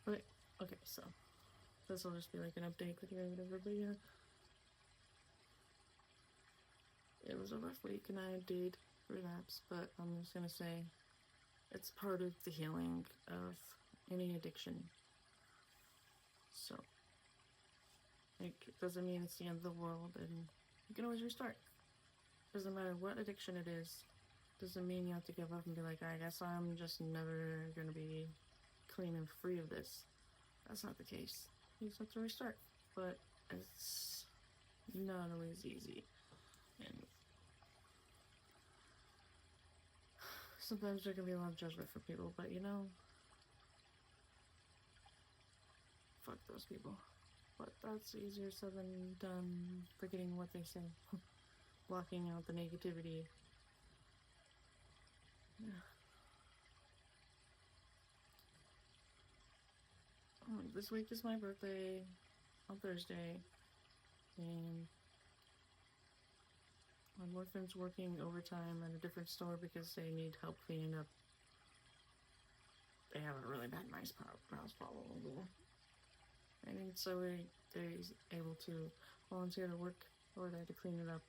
But, okay, so this will just be like an update video or whatever, but yeah. It was a rough week and I did relapse, but I'm just gonna say it's part of the healing of any addiction. So, like, it doesn't mean it's the end of the world, and you can always restart. Doesn't matter what addiction it is. Doesn't mean you have to give up and be like, I guess I'm just never gonna be clean and free of this. That's not the case. You just have to restart. But it's not always easy. And sometimes there can be a lot of judgment for people, but you know, fuck those people. But that's easier said than done, forgetting what they say. Blocking out the negativity. Yeah. This week is my birthday on Thursday, and my boyfriend's working overtime at a different store because they need help cleaning up. They have a really bad mouse problem over there. And so they're able to volunteer to work over there to clean it up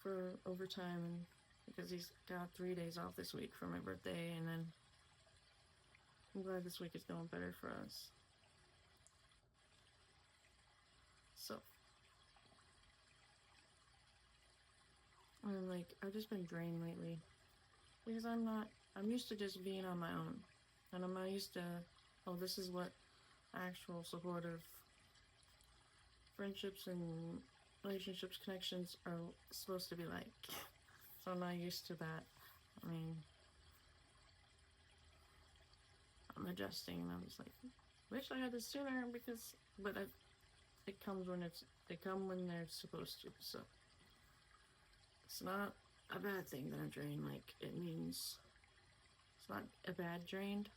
for overtime, and because he's got 3 days off this week for my birthday, and then I'm glad this week is going better for us. So, and like, I've just been drained lately because I'm used to just being on my own, and I'm not used to, oh, this is what actual supportive friendships and relationships, connections are supposed to be like. So I'm not used to that. I mean, I'm adjusting, and I'm just like, wish I had this sooner because, but it comes when they come when they're supposed to. So it's not a bad thing that I'm drained. Like, it means it's not a bad drained.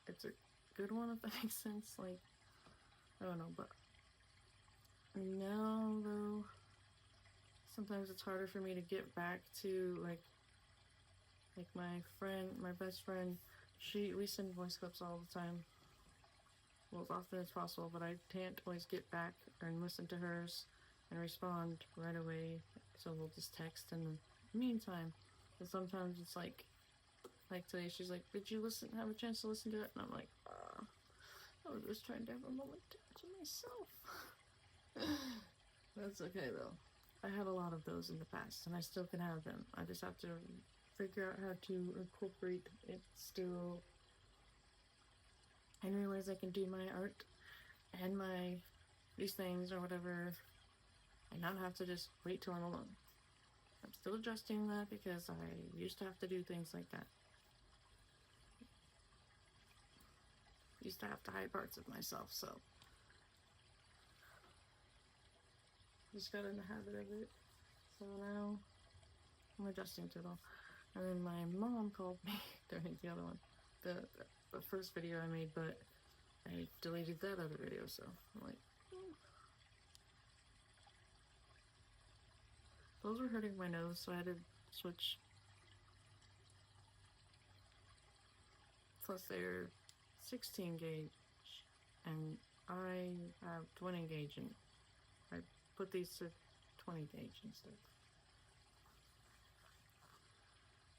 It's a good one, if that makes sense. Like, I don't know, but now though, sometimes it's harder for me to get back to like my best friend. We send voice clips all the time, well, as often as possible, but I can't always get back and listen to hers and respond right away. So we'll just text in the meantime. And sometimes it's like today, she's like, "Did you have a chance to listen to it?" And I'm like, I was just trying to have a moment to myself. That's okay though. I had a lot of those in the past, and I still can have them. I just have to figure out how to incorporate it still, and realize I can do my art and these things or whatever, and not have to just wait till I'm alone. I'm still adjusting that because I used to have to do things like that. Used to have to hide parts of myself, so just got in the habit of it. So now I'm adjusting to it all. And then my mom called me during the other one, the first video I made, but I deleted that other video, so I'm like, those were hurting my nose, so I had to switch. Plus they're 16 gauge, and I have 20 gauge, and I put these to 20 gauge instead.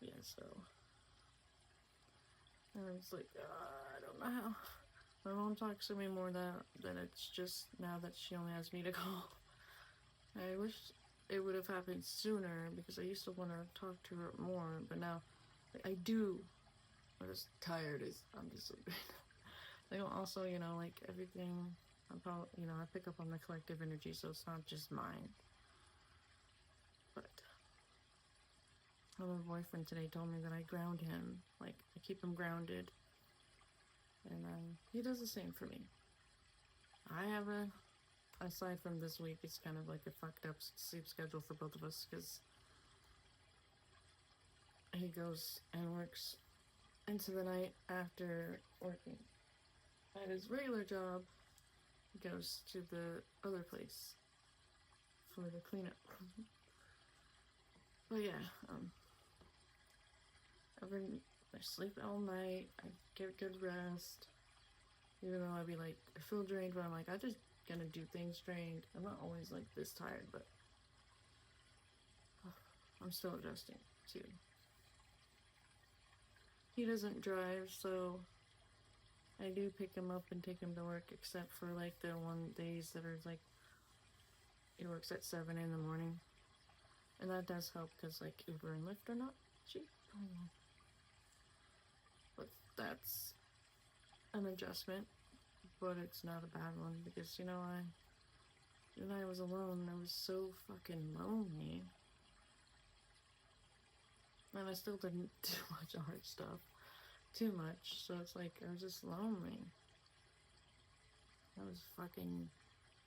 Yeah, so and I was like, I don't know how. My mom talks to me more that it's just now that she only has me to call. I wish it would have happened sooner because I used to want to talk to her more, but now I do. I'm just tired. I'm just sleeping. Like, also, you know, like everything, I'm probably, you know, I pick up on the collective energy, so it's not just mine. But my boyfriend today told me that I ground him, like I keep him grounded, and he does the same for me. I have aside from this week, it's kind of like a fucked up sleep schedule for both of us because he goes and works into the night after working at his regular job. He goes to the other place for the cleanup. But yeah, I've been I sleep all night. I get good rest. Even though I'd be like, I feel drained, but I'm like, I just gonna do things drained. I'm not always like this tired, but I'm still adjusting too. He doesn't drive, so I do pick him up and take him to work, except for like the one days that are like he works at 7 in the morning, and that does help because like Uber and Lyft are not cheap. But that's an adjustment, but it's not a bad one because when I was alone, I was so fucking lonely, and I still didn't do much hard stuff. Too much, so it's like I was just lonely. That was fucking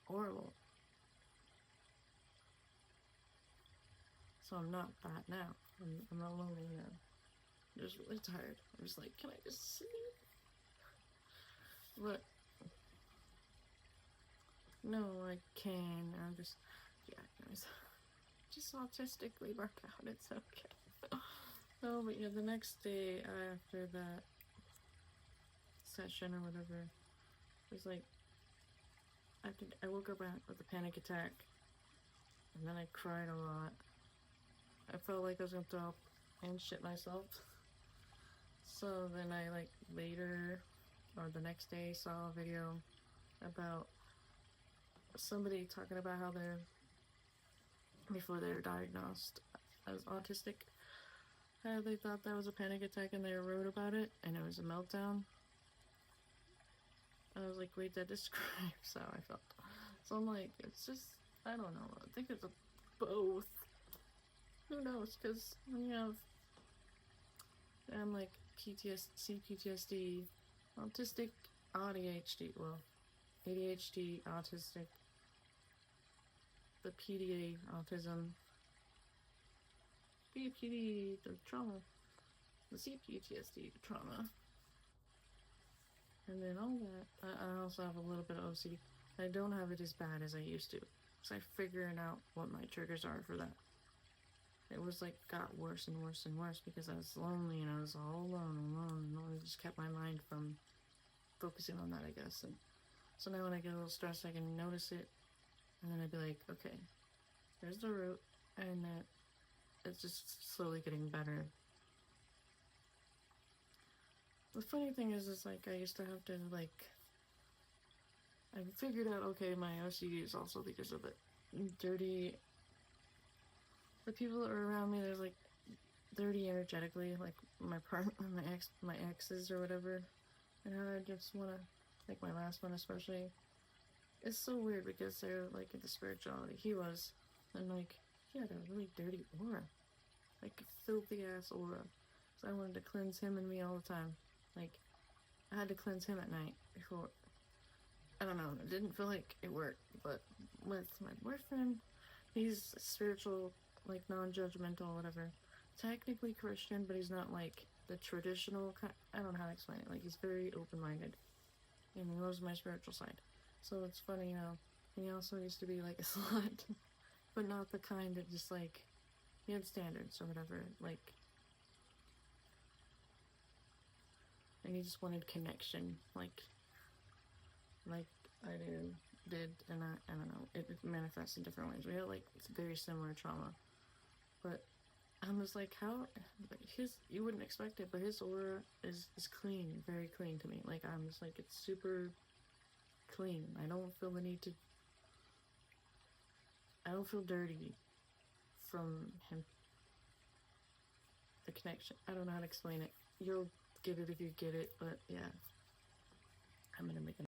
horrible. So I'm not that now. I'm not lonely now. I'm just really tired. I'm just like, can I just sleep? But no, I can. I'm just, guys, just autistically work out. It's okay. No, but yeah, the next day after that session or whatever, it was like, I woke up with a panic attack, and then I cried a lot. I felt like I was gonna throw up and shit myself. So then I later, or the next day, saw a video about somebody talking about how before they were diagnosed as autistic, how they thought that was a panic attack and they wrote about it and it was a meltdown. I was like, wait, that describes how I felt. So I'm like, it's just, I don't know, I think it's both. Who knows, because when you have, I'm like PTSD, autistic, ADHD, well, ADHD, autistic, the PDA, autism, BPD, the trauma, the CPTSD, the trauma, and then all that. I also have a little bit of OCD. I don't have it as bad as I used to, because I figured out what my triggers are for that. It was got worse and worse and worse because I was lonely and I was all alone, and it just kept my mind from focusing on that, I guess. And so now when I get a little stressed, I can notice it, and then I'd be like, okay, there's the root, and that it's just slowly getting better. The funny thing is I used to have to I figured out, okay, my OCD is also because of it. Dirty. The people that are around me, they're dirty energetically, like my partner, my exes or whatever, and how I just wanna, my last one especially. It's so weird because they're into spirituality. He was, and he had a really dirty aura, a filthy ass aura. So I wanted to cleanse him and me all the time. I had to cleanse him at night before. I don't know. It didn't feel like it worked, but with my boyfriend, he's spiritual, non-judgmental, whatever. Technically Christian, but he's not the traditional kind. I don't know how to explain it. He's very open-minded, and he knows my spiritual side. So it's funny, he also used to be a slut, but not the kind that just he had standards or whatever, and he just wanted connection, like I did, and I don't know, it manifests in different ways. We had very similar trauma, but I'm just how, you wouldn't expect it, but his aura is clean, very clean to me. I'm just it's super clean. I don't feel the need to, I don't feel dirty from him. The connection, I don't know how to explain it. You'll get it if you get it, but yeah, I'm gonna make a